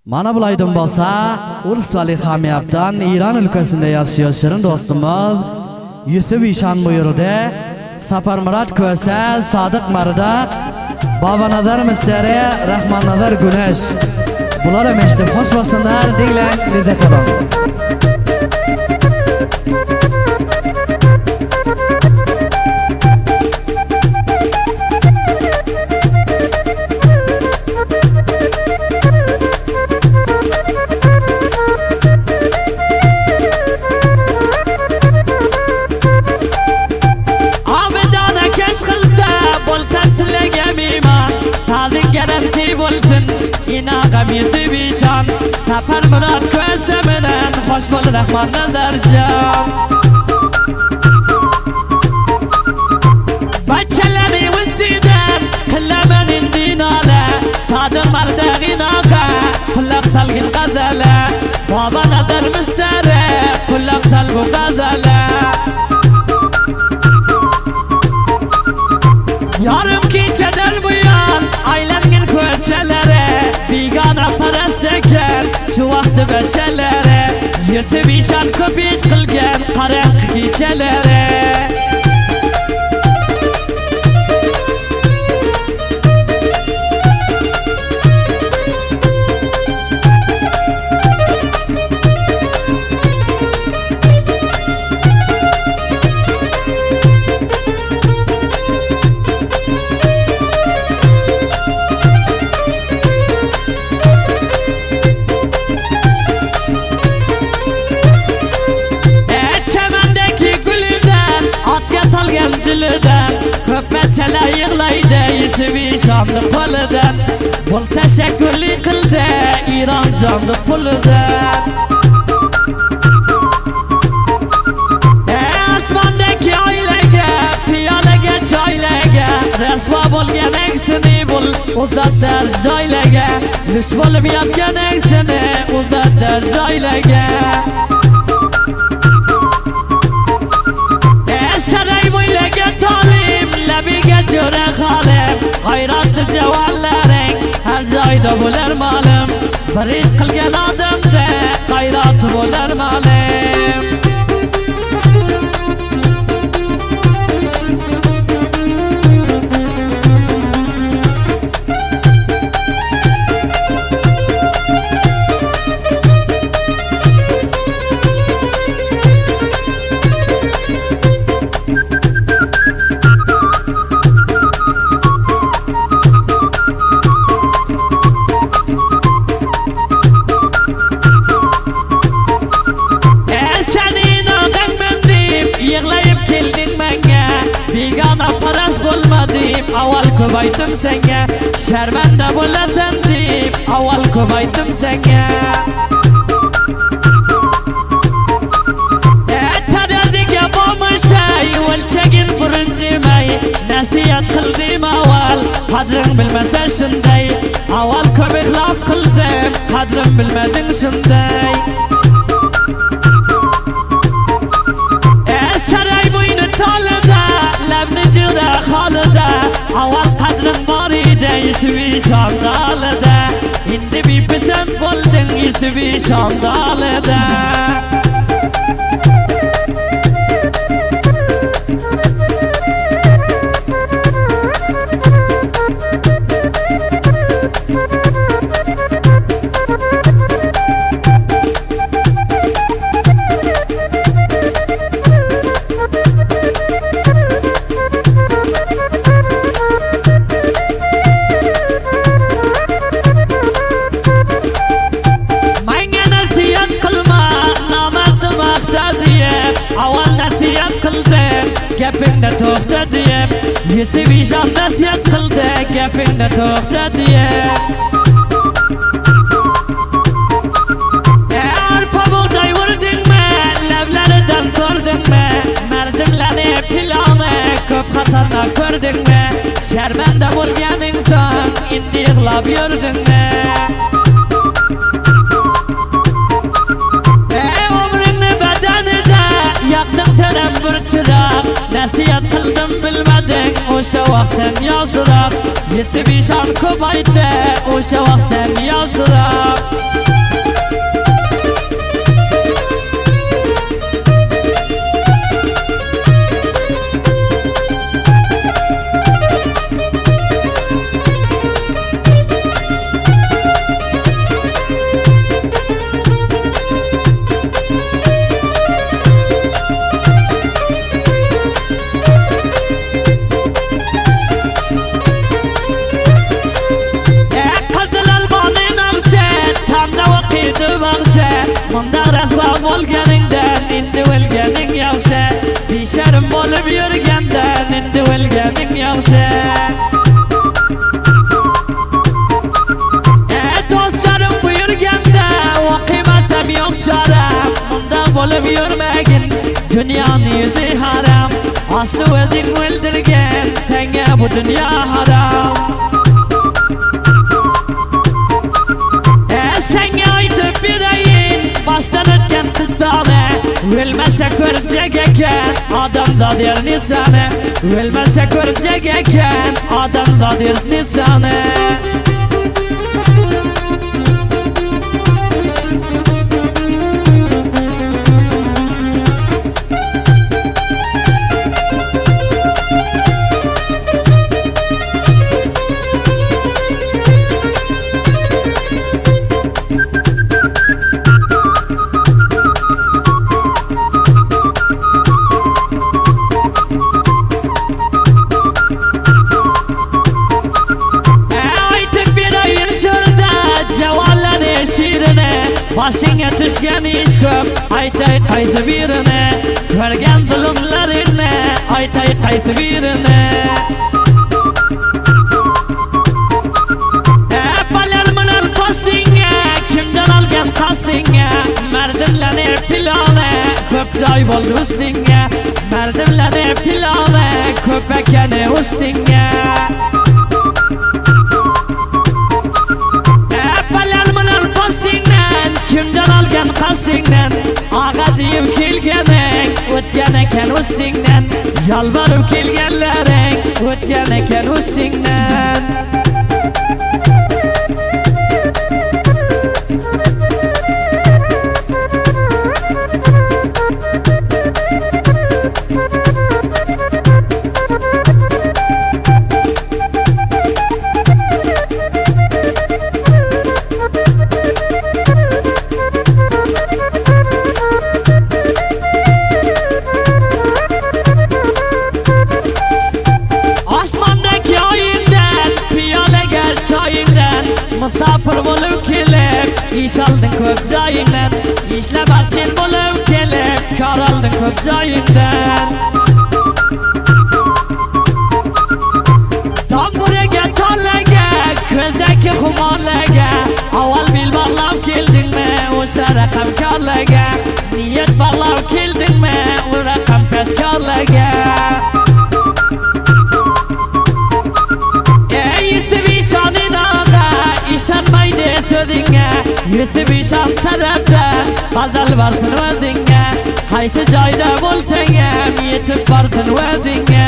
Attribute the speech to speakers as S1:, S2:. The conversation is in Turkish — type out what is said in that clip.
S1: Mana bulaydım bolsa, Urus Vali Hamiyabdan İran ülkesinde yaşıyor şirin dostumuz Yusuf İşan buyurdu. Saparmurat Köse, Sadık Marıdak, Baba Nazar Misteri, Rahman Nazar Güneş. Bunlar emeştim, hoş basınlar, dinlen, lidet olun.
S2: Yusuf İşan Saparmurat Köse bilen hoş bul Rahman Nazar can Bahçeleri üstüden kıllamenin dinale Sadık Marıdak inaga kullak salgın gazale Baba Nazar Misteri kullak salgın gazale Yarım geceden bu yan aylangın köçelere Bigana parat teker şu vakti beçelere Yusuf İşan köpiş kılgen karanlık gecelere Köpmeçeler yığlaydı Yusuf İşan'dı pılıdan Bol teşekkürlü kıldı İran canlı pılıdan Asmandaki ailege Piyalege çaylege Resva bol geneksini bul Uzat der caylege Lüş bolum yap geneksini Uzat der caylege Saray böyle getalim Lebige cüre halim Hayratlı cevallerin Her cayda bular malım Bir iş kılgen adımda Hayratı bular malım Aval kobaydım senge Şermende buladın deyip Aval kobaydım senge Tadedik yapamın şey Ölçegin fırıncımay Nasiyat kıldım aval Kadrın bilmeden şunday Aval köbek laf kıldım Kadrın bilmedin şunday Saray boynu talıda Levni cüre halıda Aval kadrın var idi Yusuf İşan dalıda Şimdi bir bütün buldun Yusuf İşan dalıda Gepinde tohta diyem Yusuf İşan nasiyat kıldı Gepinde tohta diyem Arpa buğday vurdun mu Levlerden sordun mu Merdimleri planı Köp hatarına gördün mü Şermende bulgen insan İndi yığlap yordun mu Ömrünü bedeni de Yaktın terem bir çırak Nasiyat kıldım bilmedin Oşa vaktin yazırak Yusuf İşan kobaydı Oşa vaktin yazırak olganingdan endi o'lganing yaxshi besharim bo'lib yurgandan endi o'lganing yaxshi do'stlarim buyurganda o qiymatim yo'q chora bunda bo'lib yurmagin dunyoni yuzi haram asli o'zing o'ldirgan senga bu dunyo haram senga aytib berayin boshdan o'tgan qizdoni o'lmasa ko'rjak ekan odamda der nisoni o'lmasa ko'rjak ekan odamda der nisoni Başına düşken iş köp Aytay qaytı birine Görgen zulümlerine Aytay qaytı birine Balarmılar postinge Kimden algan kastinge Merdimlene pilane Köp joy boldu ustinge Merdimlene pilane Köp ekene ustinge Kimden algan qasdingdan Ağa deyip kelganing O'tgan ekan ustingdan Yalvarib kelganlaring O'tgan ekan ustingdan Musafir bo'lib kelib ish olding ko'p joyingdan ishlab bo'lib kelib kor olding ko'p joyingdan tamburaga tollaga ko'zdagi xumorlarga avval bil bog'lab keldingmi o'sha raqam korlarga niyat bog'lab keldingmi u raqam korlarga Yetib ishon tarafda Qadal barsin o'zingga Qaysi joyda bo'lsang ham Yetib borsin o'zingga